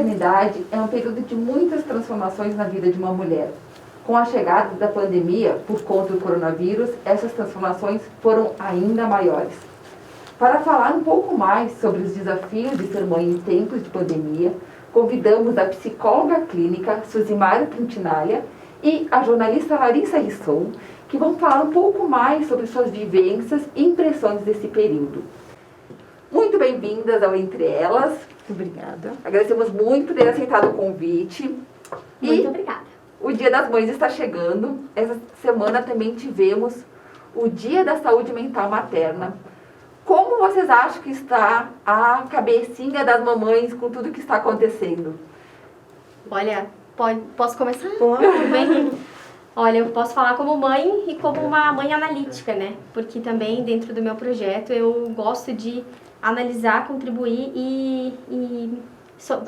maternidade é um período de muitas transformações na vida de uma mulher. Com a chegada da pandemia, por conta do coronavírus, essas transformações foram ainda maiores. Para falar um pouco mais sobre os desafios de ser mãe em tempos de pandemia, convidamos a psicóloga clínica Suzimara Quintinalha e a jornalista Larissa Risson, que vão falar um pouco mais sobre suas vivências e impressões desse período. Muito bem-vindas ao Entre Elas. Obrigada. Agradecemos muito por ter aceitado o convite. Muito obrigada. O Dia das Mães está chegando. Essa semana também tivemos o Dia da Saúde Mental Materna. Como vocês acham que está a cabecinha das mamães com tudo que está acontecendo? Olha, posso começar? Pode. Tudo bem? Olha, eu posso falar como mãe e como uma mãe analítica, né? Porque também dentro do meu projeto eu gosto de analisar, contribuir e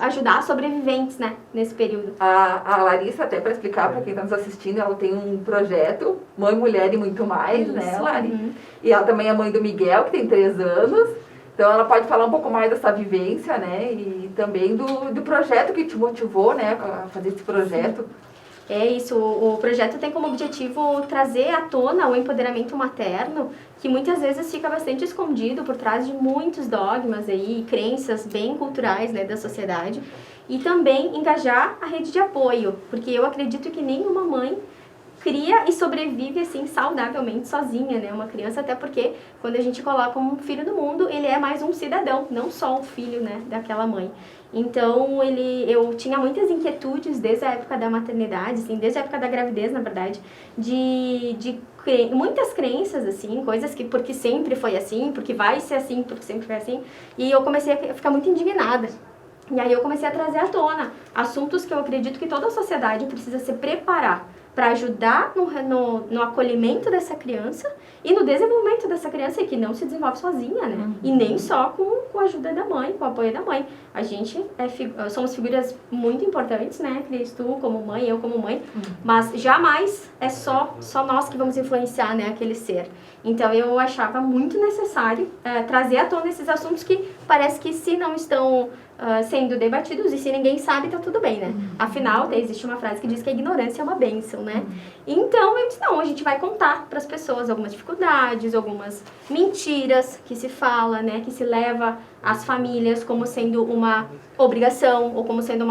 ajudar sobreviventes, né? Nesse período. A Larissa, até para explicar para quem está nos assistindo, ela tem um projeto, Mãe, Mulher e Muito Mais, né, Lari? Uhum. E ela também é mãe do Miguel, que tem 3 anos. Então ela pode falar um pouco mais dessa vivência, né? E também do projeto que te motivou, né, a fazer esse projeto. É isso, o projeto tem como objetivo trazer à tona o empoderamento materno, que muitas vezes fica bastante escondido por trás de muitos dogmas aí, crenças bem culturais, né, da sociedade, e também engajar a rede de apoio, porque eu acredito que nenhuma mãe cria e sobrevive assim saudavelmente sozinha, né, uma criança, até porque quando a gente coloca um filho no mundo, ele é mais um cidadão, não só um filho, né, daquela mãe. Então, eu tinha muitas inquietudes desde a época da maternidade, assim, desde a época da gravidez, na verdade, muitas crenças, assim, coisas que porque sempre foi assim, porque vai ser assim, porque sempre foi assim, e eu comecei a ficar muito indignada. E aí eu comecei a trazer à tona assuntos que eu acredito que toda a sociedade precisa se preparar para ajudar no acolhimento dessa criança e no desenvolvimento dessa criança, que não se desenvolve sozinha, né? E nem só com a ajuda da mãe, com o apoio da mãe. A gente somos figuras muito importantes, né, Cris? Tu como mãe, eu como mãe, mas jamais é só nós que vamos influenciar, né, aquele ser. Então eu achava muito necessário trazer à tona esses assuntos que parece que se não estão sendo debatidos e se ninguém sabe, tá tudo bem, né? Afinal, existe uma frase que diz que a ignorância é uma bênção, né? Então, eu disse, não, a gente vai contar para as pessoas algumas dificuldades, algumas mentiras que se fala, né? Que se leva às famílias como sendo uma obrigação ou como sendo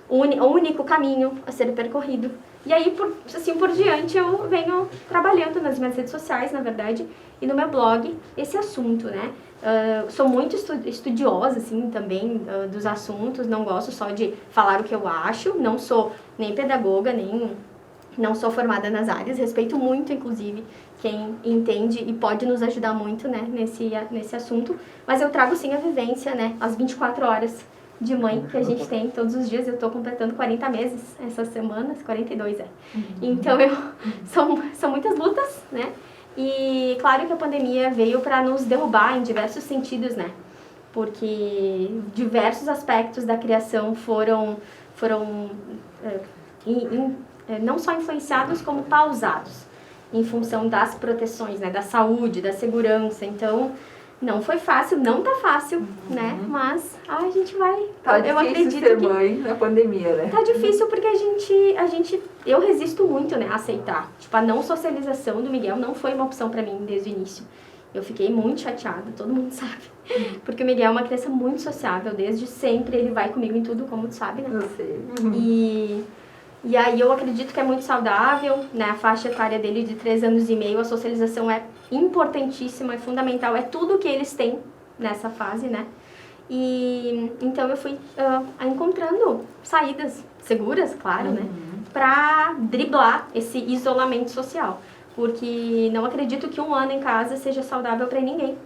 o único caminho a ser percorrido. E aí, assim por diante, eu venho trabalhando nas minhas redes sociais, na verdade, e no meu blog, esse assunto, né? Sou muito estudiosa, assim, também dos assuntos, não gosto só de falar o que eu acho, não sou nem pedagoga, não sou formada nas áreas, respeito muito, inclusive, quem entende e pode nos ajudar muito, né, nesse assunto, mas eu trago, sim, a vivência, né, as 24 horas de mãe que a gente tem todos os dias. Eu tô completando 40 meses essas semanas, 42 Então, são muitas lutas, né? E claro que a pandemia veio para nos derrubar em diversos sentidos, né? Porque diversos aspectos da criação foram não só influenciados, como pausados, em função das proteções, né? Da saúde, da segurança. Então, não foi fácil, não tá fácil, né? Mas a gente vai... Tá eu difícil acredito ser que mãe na pandemia, né? tá difícil porque eu resisto muito, né, a aceitar. Tipo, a não socialização do Miguel não foi uma opção pra mim desde o início. Eu fiquei muito chateada, todo mundo sabe. Porque o Miguel é uma criança muito sociável, desde sempre ele vai comigo em tudo, como tu sabe, né? Eu sei. E aí eu acredito que é muito saudável, né? A faixa etária dele de 3 anos e meio, a socialização é importantíssima, é fundamental, é tudo que eles têm nessa fase, né? E então eu fui encontrando saídas seguras, claro, né? Pra driblar esse isolamento social. Porque não acredito que 1 ano em casa seja saudável pra ninguém.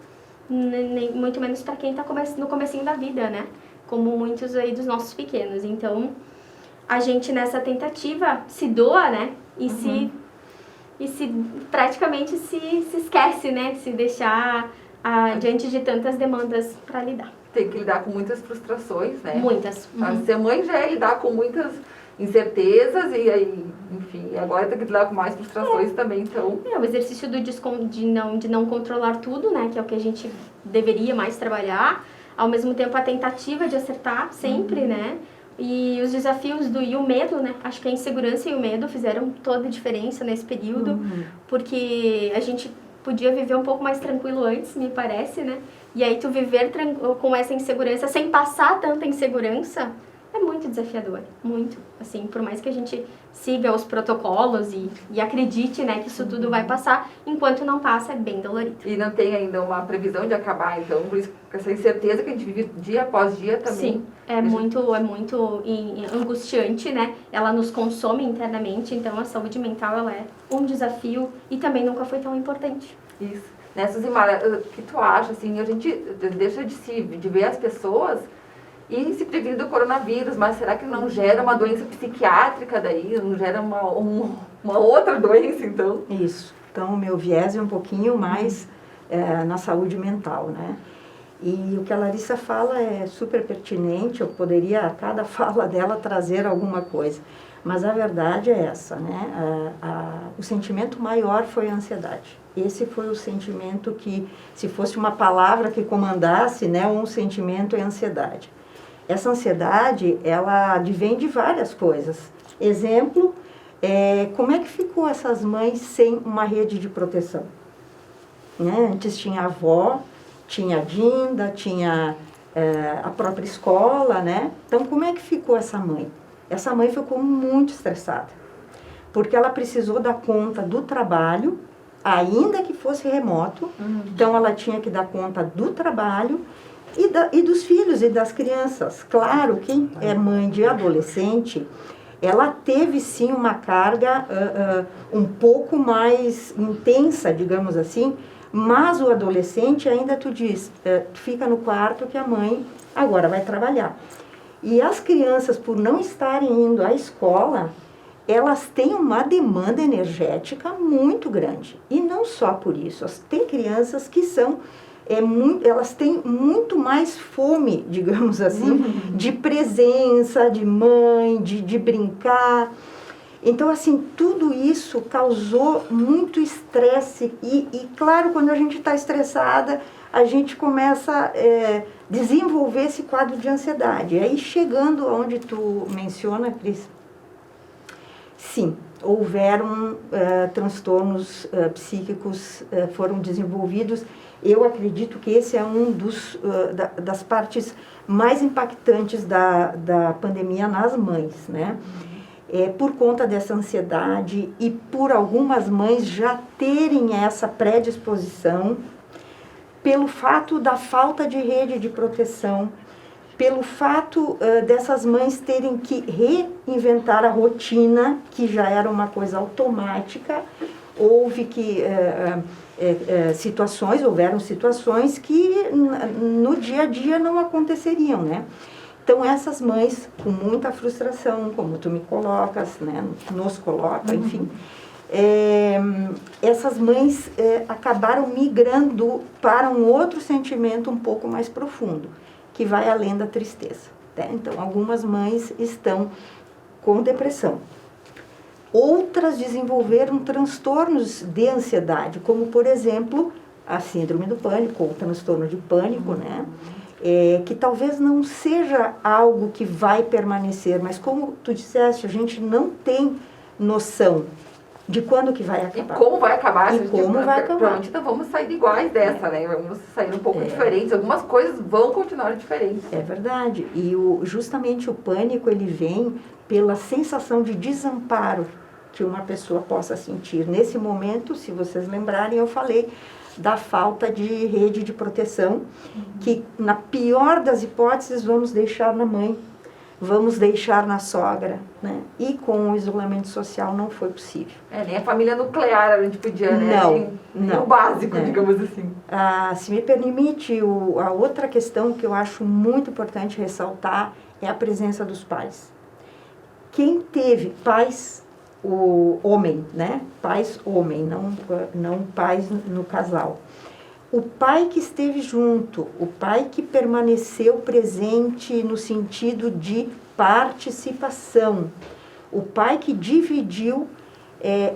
Nem, muito menos pra quem tá no comecinho da vida, né? Como muitos aí dos nossos pequenos. Então, a gente nessa tentativa se doa, né? E praticamente se esquece, né? Se deixar diante de tantas demandas para lidar. Tem que lidar com muitas frustrações, né? Muitas. Ser mãe já é lidar com muitas incertezas e aí, enfim, agora tem que lidar com mais frustrações também, então... O exercício de não controlar tudo, né? Que é o que a gente deveria mais trabalhar. Ao mesmo tempo, a tentativa de acertar sempre, né? E os desafios e o medo, né? Acho que a insegurança e o medo fizeram toda a diferença nesse período, porque a gente podia viver um pouco mais tranquilo antes, me parece, né? E aí tu viver com essa insegurança, sem passar tanta insegurança, é muito desafiador, muito. Assim, por mais que a gente siga os protocolos e acredite, né, que isso tudo vai passar, enquanto não passa, é bem dolorido. E não tem ainda uma previsão de acabar, então, por isso, essa incerteza que a gente vive dia após dia também. Sim, é muito angustiante, né? Ela nos consome internamente, então a saúde mental, ela é um desafio e também nunca foi tão importante. Isso. Né, Suzimara, o que tu acha, assim, a gente deixa de ver as pessoas e se previne do coronavírus, mas será que não gera uma doença psiquiátrica daí? Não gera uma outra doença, então? Isso. Então, o meu viés é um pouquinho mais na saúde mental, né? E o que a Larissa fala é super pertinente, eu poderia, a cada fala dela, trazer alguma coisa. Mas a verdade é essa, né? O sentimento maior foi a ansiedade. Esse foi o sentimento que, se fosse uma palavra que comandasse, né, um sentimento é ansiedade. Essa ansiedade, ela advém de várias coisas. Exemplo, como é que ficou essas mães sem uma rede de proteção? Né? Antes tinha a avó, tinha a Dinda, tinha a própria escola, né? Então, como é que ficou essa mãe? Essa mãe ficou muito estressada, porque ela precisou dar conta do trabalho, ainda que fosse remoto, então ela tinha que dar conta do trabalho e dos filhos e das crianças. Claro, quem é mãe de adolescente, ela teve sim uma carga um pouco mais intensa, digamos assim, mas o adolescente ainda tu diz, fica no quarto que a mãe agora vai trabalhar. E as crianças, por não estarem indo à escola, elas têm uma demanda energética muito grande. E não só por isso, tem crianças que são, elas têm muito mais fome, digamos assim, de presença, de mãe, de brincar. Então, assim, tudo isso causou muito estresse. E claro, quando a gente está estressada, a gente começa a desenvolver esse quadro de ansiedade. E aí, chegando onde tu menciona, Cris, sim, houveram transtornos psíquicos, foram desenvolvidos. Eu acredito que esse é um das partes mais impactantes da pandemia nas mães, né? Por conta dessa ansiedade e por algumas mães já terem essa predisposição, pelo fato da falta de rede de proteção, pelo fato dessas mães terem que reinventar a rotina, que já era uma coisa automática. Houve houveram situações que no dia a dia não aconteceriam, né? Então, essas mães, com muita frustração, como tu me colocas, né, nos coloca, enfim, essas mães acabaram migrando para um outro sentimento um pouco mais profundo, que vai além da tristeza. Né? Então, algumas mães estão com depressão. Outras desenvolveram transtornos de ansiedade, como, por exemplo, a síndrome do pânico, ou transtorno de pânico, né? Que talvez não seja algo que vai permanecer, mas como tu disseste, a gente não tem noção de quando que vai acabar. E como vai acabar? E como vai acabar. Provavelmente não vamos sair iguais dessa, né? Vamos sair um pouco diferentes. Algumas coisas vão continuar diferentes. É verdade. E justamente o pânico, ele vem pela sensação de desamparo que uma pessoa possa sentir. Nesse momento, se vocês lembrarem, eu falei da falta de rede de proteção, que na pior das hipóteses vamos deixar na mãe, vamos deixar na sogra, né? E com o isolamento social não foi possível. Nem a família nuclear a gente podia, né? Não. O básico, digamos assim. Se me permite, a outra questão que eu acho muito importante ressaltar é a presença dos pais. Quem teve pais, o homem, né? Pais homem, não pais no casal. O pai que esteve junto, o pai que permaneceu presente no sentido de participação, o pai que dividiu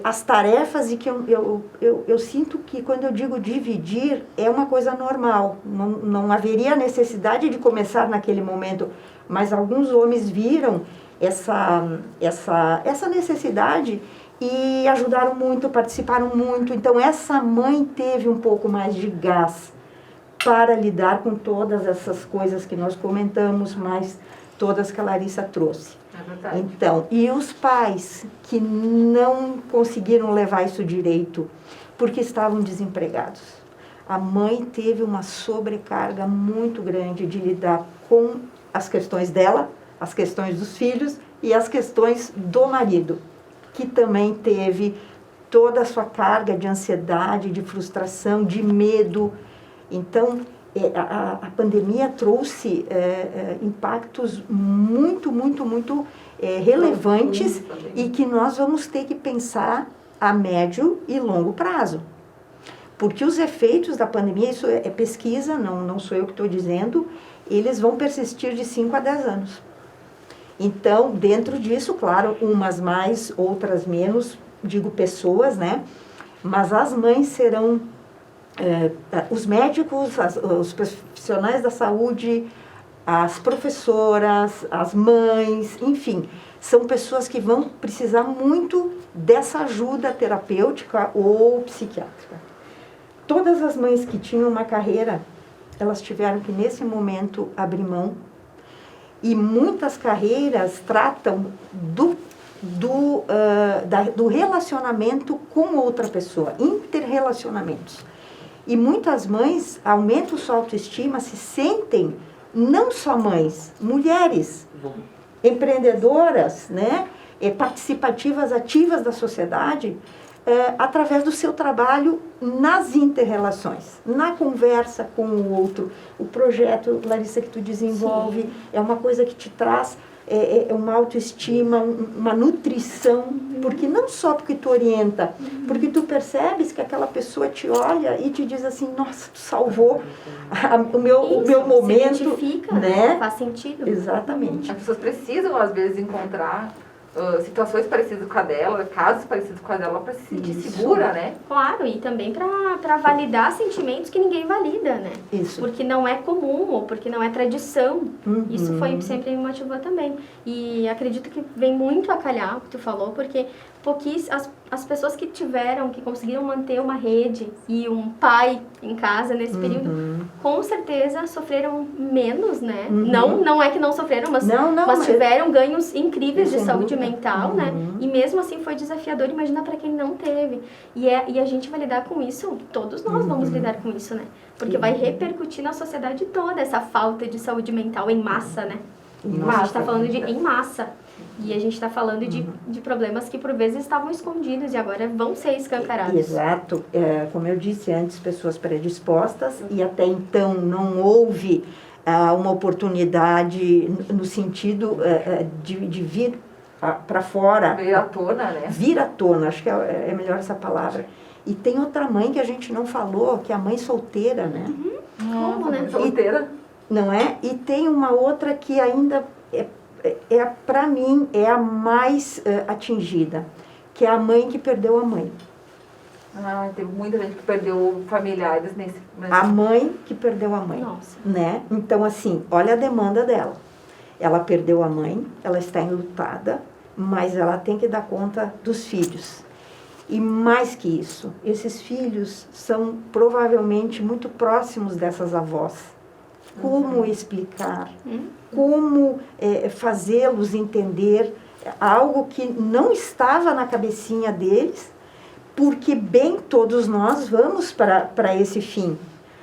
as tarefas e que eu sinto que quando eu digo dividir é uma coisa normal, não haveria necessidade de começar naquele momento, mas alguns homens viram essa necessidade e ajudaram muito, participaram muito. Então essa mãe teve um pouco mais de gás para lidar com todas essas coisas que nós comentamos, mas todas que a Larissa trouxe. É verdade. Então, e os pais que não conseguiram levar isso direito porque estavam desempregados. A mãe teve uma sobrecarga muito grande de lidar com as questões dela, as questões dos filhos e as questões do marido, que também teve toda a sua carga de ansiedade, de frustração, de medo. Então, a pandemia trouxe impactos muito relevantes e que nós vamos ter que pensar a médio e longo prazo. Porque os efeitos da pandemia, isso é pesquisa, não sou eu que estou dizendo, eles vão persistir de 5 a 10 anos. Então, dentro disso, claro, umas mais, outras menos, digo pessoas, né? Mas as mães serão... os médicos, os profissionais da saúde, as professoras, as mães, enfim, são pessoas que vão precisar muito dessa ajuda terapêutica ou psiquiátrica. Todas as mães que tinham uma carreira, elas tiveram que nesse momento abrir mão, e muitas carreiras tratam do relacionamento com outra pessoa, interrelacionamentos. E muitas mães aumentam sua autoestima, se sentem não só mães, mulheres, empreendedoras, né, participativas, ativas da sociedade, através do seu trabalho nas inter-relações, na conversa com o outro. O projeto, Larissa, que tu desenvolve, sim, é uma coisa que te traz uma autoestima, uma nutrição, porque não só porque tu orienta, porque tu percebes que aquela pessoa te olha e te diz assim, nossa, tu salvou o meu momento, se identifica, né? Faz sentido. Exatamente. As pessoas precisam, às vezes, encontrar situações parecidas com a dela, casos parecidos com a dela, para se sentir segura, né? Claro, e também para validar sentimentos que ninguém valida, né? Isso. Porque não é comum, ou porque não é tradição. Isso foi sempre me motivou também. E acredito que vem muito a calhar o que tu falou, porque as pessoas que conseguiram manter uma rede e um pai em casa nesse período, com certeza sofreram menos, né? Não é que não sofreram, mas tiveram ganhos incríveis de saúde mental, né? E mesmo assim foi desafiador, imagina para quem não teve. E a gente vai lidar com isso, todos nós vamos lidar com isso, né? Porque vai repercutir na sociedade toda essa falta de saúde mental em massa, né? A gente está falando de em massa. E a gente está falando de problemas que por vezes estavam escondidos e agora vão ser escancarados. Exato. Como eu disse antes, pessoas predispostas e até então não houve uma oportunidade no sentido de vir para fora. Vir à tona, né? Vir à tona, acho que é melhor essa palavra. E tem outra mãe que a gente não falou, que é a mãe solteira, né? Como, né? Solteira. Não é? E tem uma outra que ainda para mim, é a mais atingida, que é a mãe que perdeu a mãe. Teve muita gente que perdeu familiares nesse... A mãe que perdeu a mãe. Nossa. Né? Então, assim, olha a demanda dela. Ela perdeu a mãe, ela está enlutada, mas ela tem que dar conta dos filhos. E mais que isso, esses filhos são provavelmente muito próximos dessas avós. Como explicar, como fazê-los entender algo que não estava na cabecinha deles, porque bem todos nós vamos para esse fim.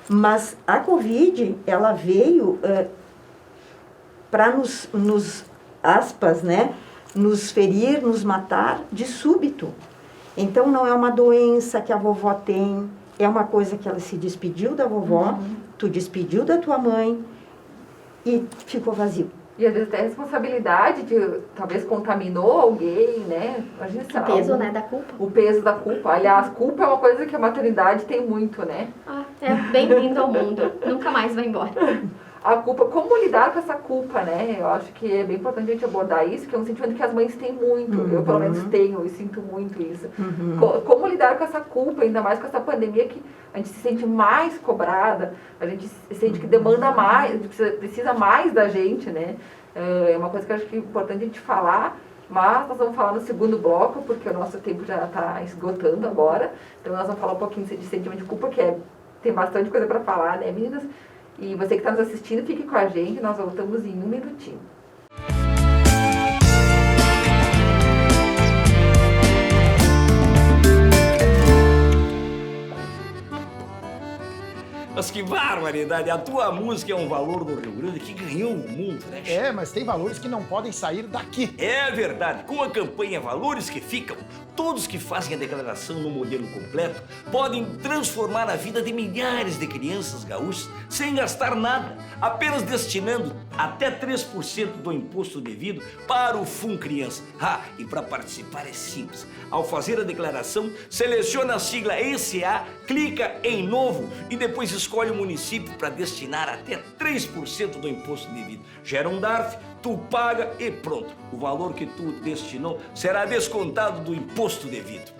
Mas a Covid, ela veio para nos aspas, né, nos ferir, nos matar de súbito. Então não é uma doença que a vovó tem, é uma coisa que ela se despediu da vovó, tu despediu da tua mãe e ficou vazio. E às vezes até a responsabilidade de talvez contaminou alguém, né? Imagina, o peso, né, da culpa. O peso da culpa. Aliás, culpa é uma coisa que a maternidade tem muito, né? É bem-vindo ao mundo. Nunca mais vai embora. a culpa, como lidar com essa culpa, né? Eu acho que é bem importante a gente abordar isso, que é um sentimento que as mães têm muito, eu pelo menos tenho e sinto muito isso. Como lidar com essa culpa, ainda mais com essa pandemia que a gente se sente mais cobrada, a gente se sente que demanda mais, precisa mais da gente, né? É uma coisa que eu acho que é importante a gente falar, mas nós vamos falar no segundo bloco, porque o nosso tempo já está esgotando agora, então nós vamos falar um pouquinho de sentimento de culpa, que tem bastante coisa para falar, né, meninas? E você que está nos assistindo, fique com a gente, nós voltamos em um minutinho. Mas que barbaridade! A tua música é um valor do Rio Grande que ganhou o mundo, né? Mas tem valores que não podem sair daqui. É verdade. Com a campanha Valores que Ficam, todos que fazem a declaração no modelo completo podem transformar a vida de milhares de crianças gaúchas sem gastar nada, apenas destinando até 3% do imposto devido para o Fun Criança. E para participar é simples. Ao fazer a declaração, seleciona a sigla ECA, clica em Novo e depois escolhe o município para destinar até 3% do imposto devido. Gera um DARF, tu paga e pronto. O valor que tu destinou será descontado do imposto devido.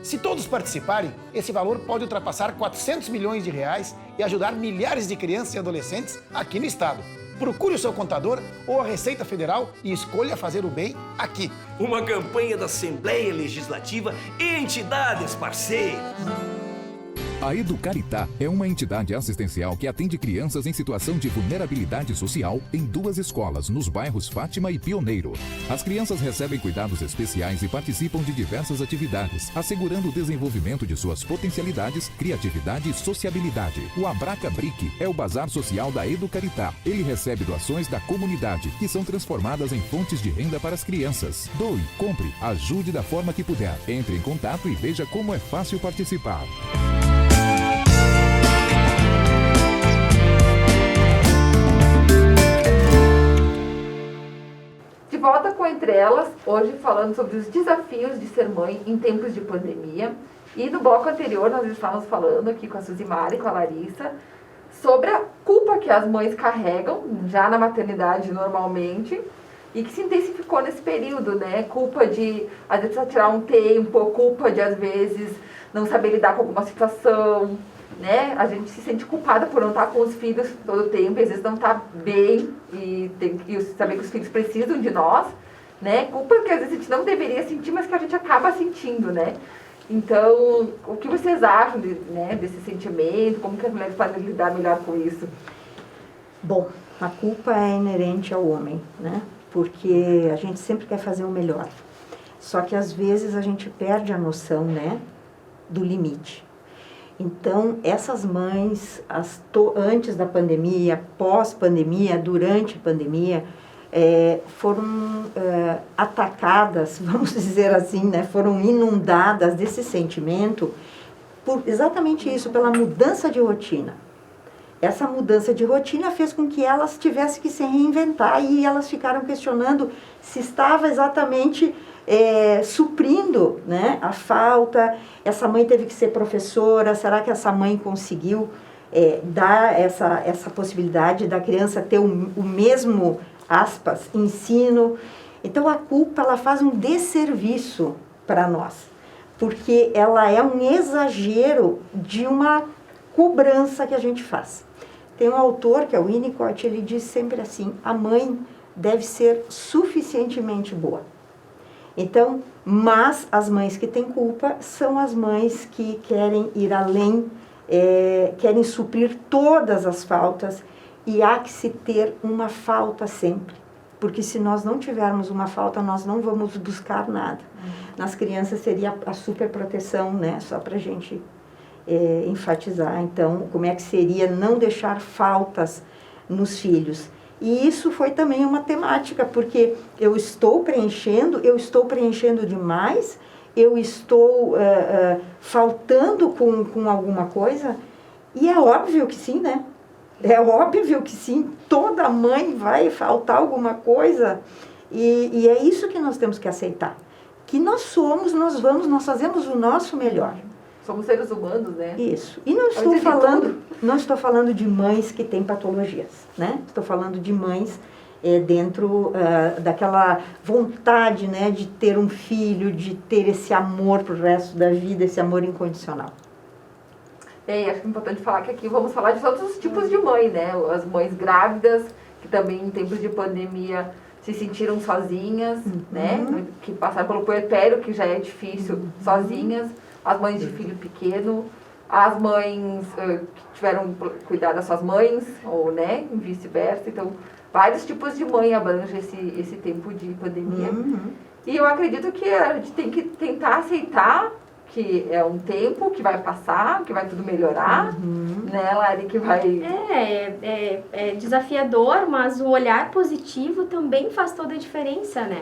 Se todos participarem, esse valor pode ultrapassar 400 milhões de reais e ajudar milhares de crianças e adolescentes aqui no estado. Procure o seu contador ou a Receita Federal e escolha fazer o bem aqui. Uma campanha da Assembleia Legislativa e entidades parceiras. A Educaritá é uma entidade assistencial que atende crianças em situação de vulnerabilidade social em 2 escolas, nos bairros Fátima e Pioneiro. As crianças recebem cuidados especiais e participam de diversas atividades, assegurando o desenvolvimento de suas potencialidades, criatividade e sociabilidade. O Abraca Bric é o bazar social da Educaritá. Ele recebe doações da comunidade, que são transformadas em fontes de renda para as crianças. Doe, compre, ajude da forma que puder. Entre em contato e veja como é fácil participar. De volta com Entre Elas, hoje falando sobre os desafios de ser mãe em tempos de pandemia. E no bloco anterior nós estávamos falando aqui com a Suzimara e com a Larissa sobre a culpa que as mães carregam já na maternidade normalmente e que se intensificou nesse período, né? Culpa de, às vezes, tirar um tempo, culpa de, às vezes, não saber lidar com alguma situação, né? A gente se sente culpada por não estar com os filhos todo o tempo, e às vezes não está bem e tem que saber que os filhos precisam de nós, né? Culpa que às vezes a gente não deveria sentir, mas que a gente acaba sentindo, né? Então, o que vocês acham desse sentimento? Como que as mulheres podem lidar melhor com isso? Bom, a culpa é inerente ao homem, né? Porque a gente sempre quer fazer o melhor. Só que às vezes a gente perde a noção, né, do limite. Então, essas mães, antes da pandemia, pós-pandemia, durante a pandemia, foram atacadas, vamos dizer assim, né? Foram inundadas desse sentimento por exatamente isso, pela mudança de rotina. Essa mudança de rotina fez com que elas tivessem que se reinventar e elas ficaram questionando se estava exatamente suprindo, né, a falta. Essa mãe teve que ser professora, será que essa mãe conseguiu dar essa possibilidade da criança ter o mesmo, aspas, ensino? Então a culpa, ela faz um desserviço para nós, porque ela é um exagero de uma cobrança que a gente faz. Tem um autor, que é o Winnicott, ele diz sempre assim: a mãe deve ser suficientemente boa. Então, mas as mães que têm culpa são as mães que querem ir além, querem suprir todas as faltas, e há que se ter uma falta sempre. Porque se nós não tivermos uma falta, nós não vamos buscar nada. Nas crianças seria a superproteção, né? Só para a gente enfatizar. Então, como é que seria não deixar faltas nos filhos? E isso foi também uma temática, porque eu estou preenchendo demais, eu estou faltando com alguma coisa, e é óbvio que sim, né? É óbvio que sim, toda mãe vai faltar alguma coisa, e é isso que nós temos que aceitar. Que nós somos, nós fazemos o nosso melhor. somos seres humanos, né? Isso. E não estou falando de mães que têm patologias, né? Estou falando de mães dentro daquela vontade, né, de ter um filho, de ter esse amor pro resto da vida, esse amor incondicional. E acho que é importante falar que aqui vamos falar de todos os tipos de mãe, né? As mães grávidas, que também em tempos de pandemia se sentiram sozinhas, né? Que passaram pelo puerpério, que já é difícil, sozinhas. As mães de filho pequeno, as mães que tiveram que cuidar das suas mães, ou, né, e vice-versa. Então, vários tipos de mãe abrange esse tempo de pandemia. E eu acredito que a gente tem que tentar aceitar que é um tempo que vai passar, que vai tudo melhorar, né, Lari, que vai... É desafiador, mas o olhar positivo também faz toda a diferença, né?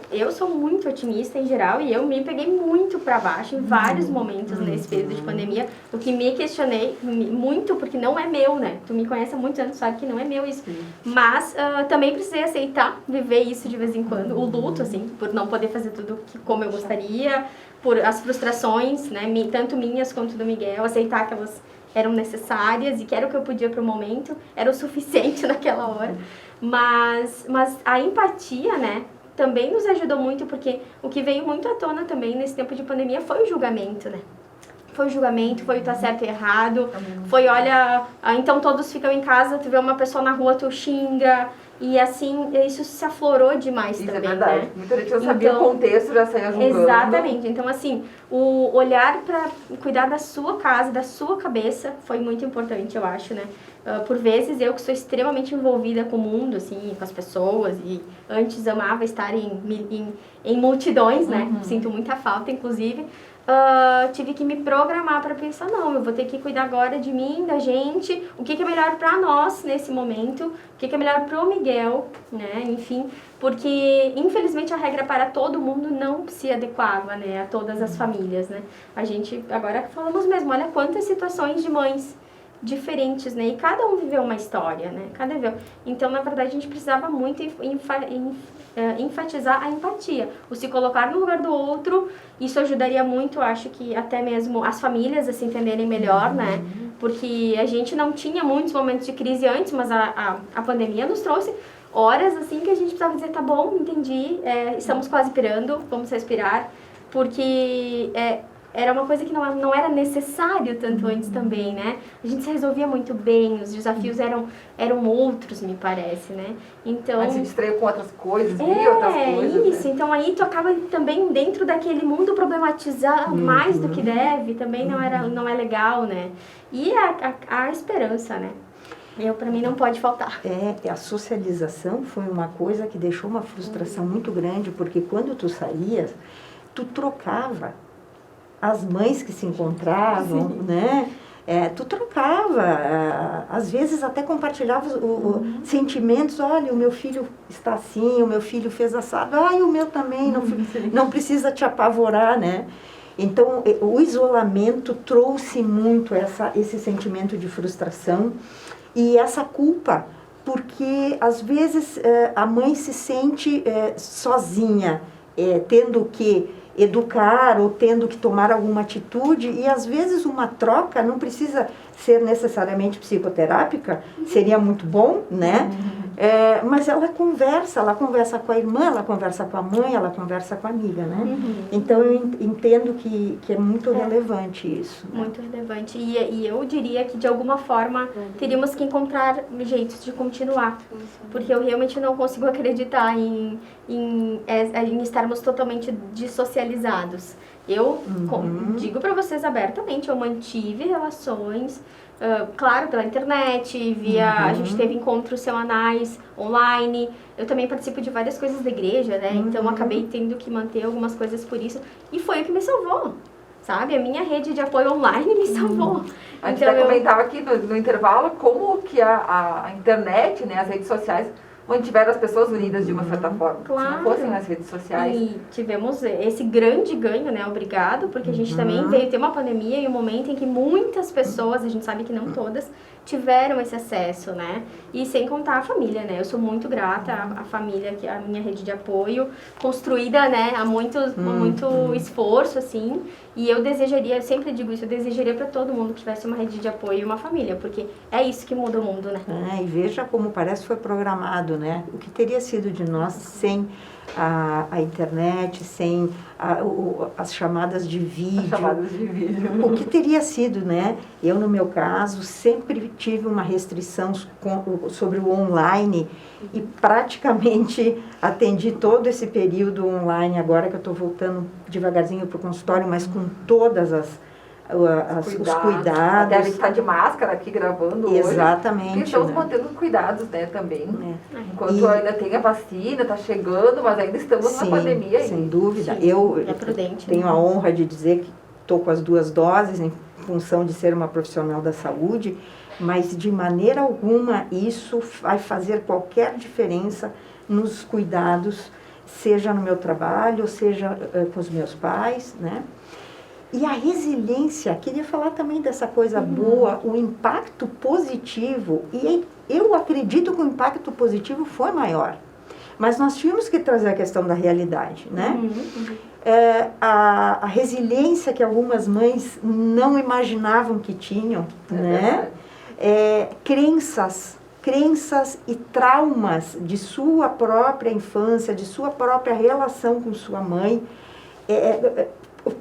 Eu sou muito otimista em geral e eu me peguei muito para baixo em vários momentos nesse período de pandemia, o que me questionei muito, porque não é meu, né? Tu me conhece há muitos anos, sabe que não é meu isso. Mas também precisei aceitar, viver isso de vez em quando, o luto, assim, por não poder fazer tudo como eu gostaria, por as frustrações, né, tanto minhas quanto do Miguel, aceitar que elas eram necessárias e que era o que eu podia para o momento, era o suficiente naquela hora. Mas a empatia, né, também nos ajudou muito, porque o que veio muito à tona também nesse tempo de pandemia foi o julgamento, né? Foi o julgamento, foi o tá certo e errado, foi, olha, então todos ficam em casa, tu vê uma pessoa na rua, tu xinga, e assim, isso se aflorou demais isso também, é verdade. né? Muita gente não sabia o contexto, já saía julgando. Exatamente, então assim, o olhar para cuidar da sua casa, da sua cabeça, foi muito importante, eu acho, né? Por vezes, eu que sou extremamente envolvida com o mundo, assim, com as pessoas, e antes amava estar em multidões, né? Sinto muita falta, inclusive. Tive que me programar para pensar, não, eu vou ter que cuidar agora de mim, da gente, o que é melhor para nós nesse momento, o que é melhor para o Miguel, né, enfim, porque infelizmente a regra para todo mundo não se adequava, né, a todas as famílias, né. A gente, agora falamos mesmo, olha quantas situações de mães diferentes, né, e cada um viveu uma história, né, então na verdade a gente precisava muito enfatizar a empatia, o se colocar no lugar do outro. Isso ajudaria muito, acho que até mesmo as famílias a se entenderem melhor, né, porque a gente não tinha muitos momentos de crise antes, mas a pandemia nos trouxe horas assim que a gente precisava dizer, tá bom, entendi, estamos quase pirando, vamos respirar, porque era uma coisa que não era necessário tanto antes também, né? A gente se resolvia muito bem, os desafios eram outros, me parece, né? Então... Aí se distraía com outras coisas, via outras coisas, isso. Né? Então aí tu acaba também dentro daquele mundo problematizar mais do que deve, também não é legal, né? E a esperança, né? Pra mim não pode faltar. A socialização foi uma coisa que deixou uma frustração muito grande, porque quando tu saías, tu trocava as mães que se encontravam, né? Tu trocava, às vezes até compartilhava sentimentos, olha, o meu filho está assim, o meu filho fez assado, e o meu também, não precisa te apavorar, né? Então, o isolamento trouxe muito esse sentimento de frustração e essa culpa, porque às vezes a mãe se sente sozinha, tendo que educar ou tendo que tomar alguma atitude, e às vezes uma troca não precisa ser necessariamente psicoterápica, seria muito bom, né? Mas ela conversa com a irmã, ela conversa com a mãe, ela conversa com a amiga, né? Então eu entendo que é muito relevante isso. Né? Muito relevante. E eu diria que de alguma forma teríamos que encontrar jeitos de continuar, porque eu realmente não consigo acreditar em estarmos totalmente dissocializados. Eu digo para vocês abertamente, eu mantive relações, claro, pela internet, a gente teve encontros semanais, online, eu também participo de várias coisas da igreja, né, então acabei tendo que manter algumas coisas por isso, e foi o que me salvou, sabe, a minha rede de apoio online me salvou. A gente até comentava aqui no intervalo como que a internet, né, as redes sociais, mantiveram as pessoas unidas de uma certa forma. Claro. Se não fossem as redes sociais. E tivemos esse grande ganho, né? Obrigado, porque a gente também veio ter uma pandemia e um momento em que muitas pessoas, a gente sabe que não todas, tiveram esse acesso, né? E sem contar a família, né? Eu sou muito grata à família, que a minha rede de apoio, construída, né? Há muito esforço, assim. E eu desejaria, eu sempre digo isso, eu desejaria para todo mundo que tivesse uma rede de apoio e uma família, porque é isso que muda o mundo, né? E veja como parece que foi programado, né? O que teria sido de nós sem a internet, sem as chamadas de vídeo. O que teria sido, né? Eu, no meu caso, sempre tive uma restrição sobre o online e praticamente atendi todo esse período online, agora que eu estou voltando devagarzinho para o consultório, mas com todas os cuidados. Até a gente está de máscara aqui gravando hoje. Exatamente. E estamos né? mantendo os cuidados, né, também. Enquanto E ainda tem a vacina, está chegando, mas ainda estamos na pandemia. Sem dúvida. Sim, Eu é prudente, tenho né? a honra de dizer que estou com as 2 doses em função de ser uma profissional da saúde, mas de maneira alguma isso vai fazer qualquer diferença nos cuidados, seja no meu trabalho, seja com os meus pais, né? E a resiliência, queria falar também dessa coisa boa, o impacto positivo, e eu acredito que o impacto positivo foi maior, mas nós tínhamos que trazer a questão da realidade, né? A resiliência que algumas mães não imaginavam que tinham, né? Crenças e traumas de sua própria infância, de sua própria relação com sua mãe,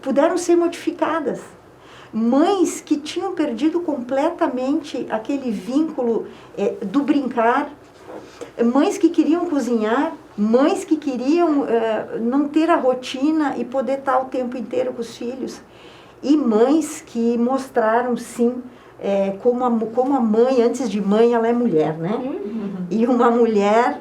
puderam ser modificadas. Mães que tinham perdido completamente aquele vínculo do brincar, mães que queriam cozinhar, mães que queriam não ter a rotina e poder estar o tempo inteiro com os filhos, e mães que mostraram, sim, como a mãe, antes de mãe, ela é mulher, né? E uma mulher,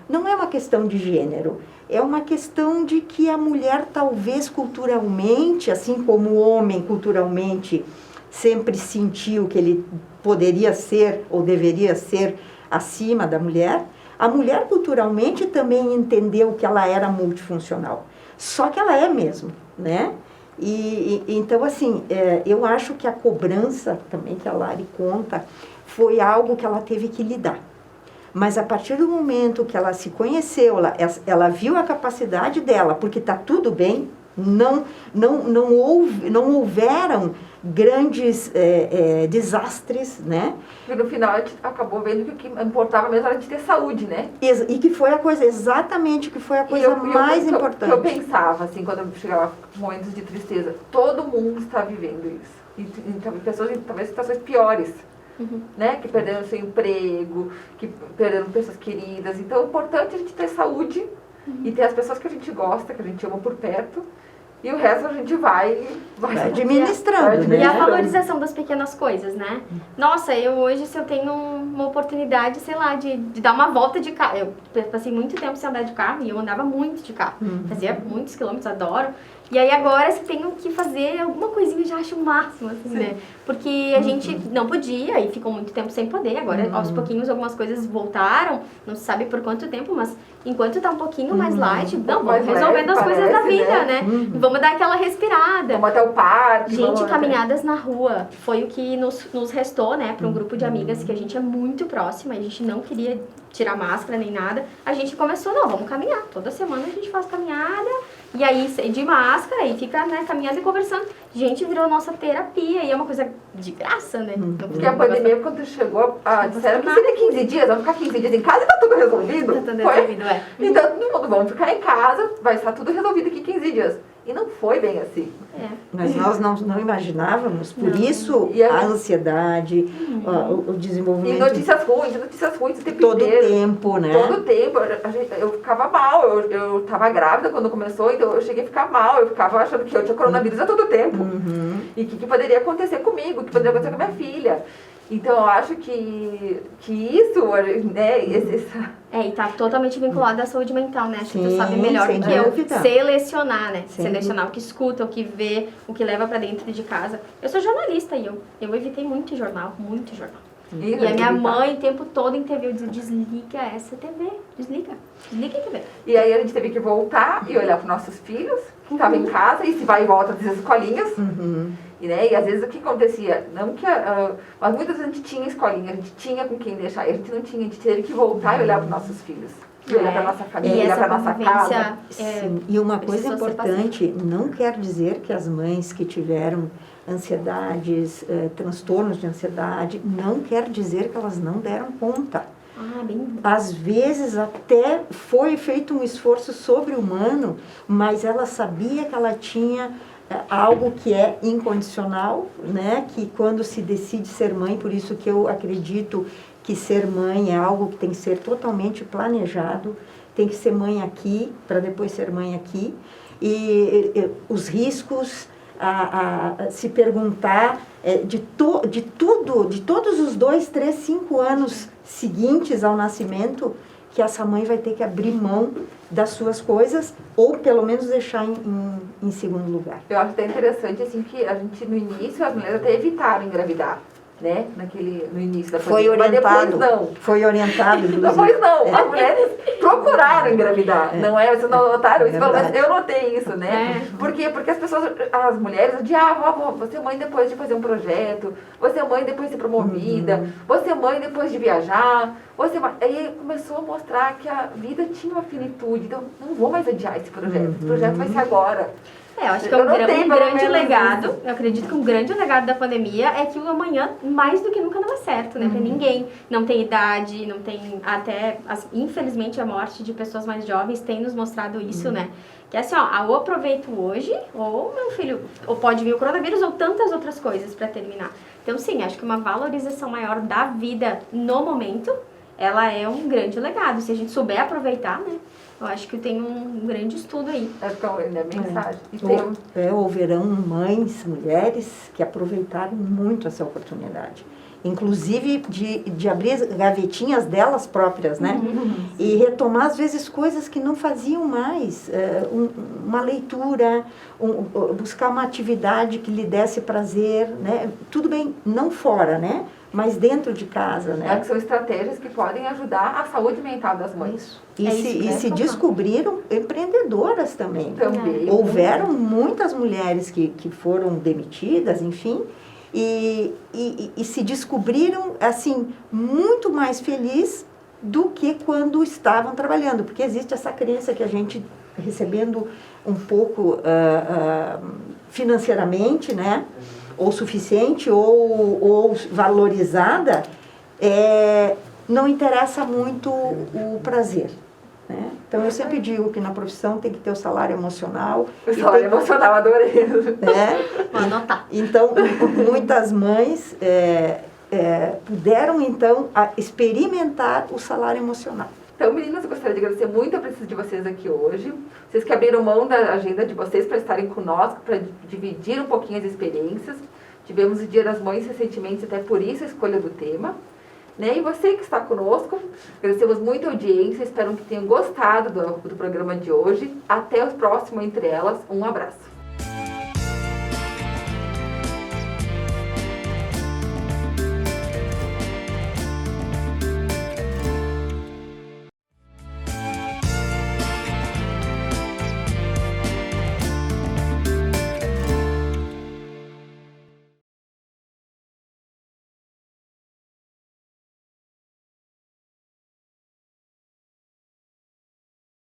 não é uma questão de gênero, é uma questão de que a mulher talvez culturalmente, assim como o homem culturalmente sempre sentiu que ele poderia ser ou deveria ser acima da mulher, a mulher culturalmente também entendeu que ela era multifuncional. Só que ela é mesmo, né? Então, assim, eu acho que a cobrança também que a Lari conta foi algo que ela teve que lidar. Mas a partir do momento que ela se conheceu, ela viu a capacidade dela, porque está tudo bem, não houveram grandes desastres, né? E no final a gente acabou vendo que o que importava mesmo era a gente ter saúde, né? E que foi a coisa, exatamente, que foi a coisa mais importante. Eu pensava, assim, quando eu chegava momentos de tristeza, todo mundo está vivendo isso. E pessoas talvez em situações piores. Né? Que perderam seu emprego, que perderam pessoas queridas. Então é importante a gente ter saúde e ter as pessoas que a gente gosta, que a gente ama por perto. E o resto a gente vai administrando, né? E a valorização das pequenas coisas, né? Nossa, eu hoje, se eu tenho uma oportunidade, sei lá, de dar uma volta de carro. Eu passei muito tempo sem andar de carro e eu andava muito de carro. Fazia muitos quilômetros, adoro. E aí agora, se tenho que fazer alguma coisinha, eu já acho o máximo, assim, né? Porque a gente não podia e ficou muito tempo sem poder. Agora, aos pouquinhos, algumas coisas voltaram. Não se sabe por quanto tempo, mas enquanto tá um pouquinho mais light, vamos resolvendo as coisas da vida, né? Vamos dar aquela respirada. Vamos até o parque. Gente, caminhadas na rua foi o que nos restou, né? Para um grupo de amigas que a gente é muito próxima. A gente não queria tirar máscara nem nada. A gente começou, vamos caminhar. Toda semana a gente faz caminhada. E aí, de máscara, e fica, né, caminhando e conversando. Gente, virou nossa terapia, e é uma coisa de graça, né? Porque a pandemia, quando chegou, disseram que seria 15 dias, vamos ficar 15 dias em casa e tá tudo resolvido. Tá tudo resolvido, Então, todo mundo, vamos ficar em casa, vai estar tudo resolvido aqui 15 dias. E não foi bem assim. Mas nós não imaginávamos, por isso a ansiedade, o desenvolvimento... E notícias ruins o tempo todo inteiro. Tempo, né? Todo tempo. Eu ficava mal, eu tava grávida quando começou, então eu cheguei a ficar mal, eu ficava achando que eu tinha coronavírus a todo tempo. E o que poderia acontecer comigo, o que poderia acontecer com a minha filha. Então, eu acho que isso, né, e tá totalmente vinculado à saúde mental, né? Acho que tu sabe melhor do que dúvida. eu selecionar, né? Selecionar o que escuta, o que vê, o que leva pra dentro de casa. Eu sou jornalista e eu evitei muito jornal. E E a minha mãe, o tempo todo em TV, eu dizia, desliga essa TV, desliga a TV. E aí a gente teve que voltar e olhar para nossos filhos, que estavam em casa, e se vai e volta das escolinhas. E, né, e às vezes o que acontecia, não que mas muitas vezes a gente tinha escolinha, a gente tinha com quem deixar, e a gente não tinha, a gente teve que voltar e olhar para nossos filhos. E olhar para nossa família, olhar para nossa casa. Sim. E uma coisa importante, não quer dizer que as mães que tiveram ansiedades, transtornos de ansiedade, não quer dizer que elas não deram conta. Às vezes até foi feito um esforço sobre-humano, mas ela sabia que ela tinha algo que é incondicional, né? Que quando se decide ser mãe, por isso que eu acredito que ser mãe é algo que tem que ser totalmente planejado, tem que ser mãe aqui, para depois ser mãe aqui, e os riscos, se perguntar de todos os 2, 3, 5 anos seguintes ao nascimento, que essa mãe vai ter que abrir mão das suas coisas, ou pelo menos deixar em segundo lugar. Eu acho até interessante, assim, que a gente, no início, as mulheres até evitaram engravidar, né? No início da pandemia. Foi orientado. Mas depois não. Foi orientado. Depois não. As mulheres procuraram engravidar, não é? Vocês não notaram isso? Pelo menos eu notei isso, né? Por quê? Porque as mulheres odiavam, você é mãe depois de fazer um projeto, você é mãe depois de ser promovida, você é mãe depois de viajar, aí começou a mostrar que a vida tinha uma finitude, então não vou mais adiar esse projeto vai ser agora. Eu acho que é um grande legado, eu acredito que um grande legado da pandemia é que o amanhã, mais do que nunca, não é certo, né? Pra ninguém. Não tem idade, não tem infelizmente, a morte de pessoas mais jovens tem nos mostrado isso, né? Que é assim, ou aproveito hoje, ou meu filho, ou pode vir o coronavírus, ou tantas outras coisas pra terminar. Então, sim, acho que uma valorização maior da vida no momento, ela é um grande legado. Se a gente souber aproveitar, né? Eu acho que tem um grande estudo aí. É mensagem. Houverão mães, mulheres, que aproveitaram muito essa oportunidade. Inclusive de abrir as gavetinhas delas próprias, né? E retomar, às vezes, coisas que não faziam mais. Uma leitura, buscar uma atividade que lhe desse prazer, né? Tudo bem, não fora, né? Mas dentro de casa, né? Que são estratégias que podem ajudar a saúde mental das mães. E se descobriram empreendedoras também. Houveram muitas mulheres que foram demitidas, enfim, e se descobriram, assim, muito mais felizes do que quando estavam trabalhando. Porque existe essa crença que a gente, recebendo um pouco financeiramente, né? Ou suficiente, ou valorizada, não interessa muito o prazer. Né? Então, eu sempre digo que na profissão tem que ter o salário emocional. O salário emocional, adorei. Vou anotar. Então, muitas mães puderam, então, experimentar o salário emocional. Então, meninas, eu gostaria de agradecer muito a presença de vocês aqui hoje. Vocês que abriram mão da agenda de vocês para estarem conosco, para dividir um pouquinho as experiências. Tivemos o Dia das Mães recentemente, até por isso a escolha do tema. Né? E você que está conosco, agradecemos muito a audiência, espero que tenham gostado do programa de hoje. Até o próximo Entre Elas, um abraço.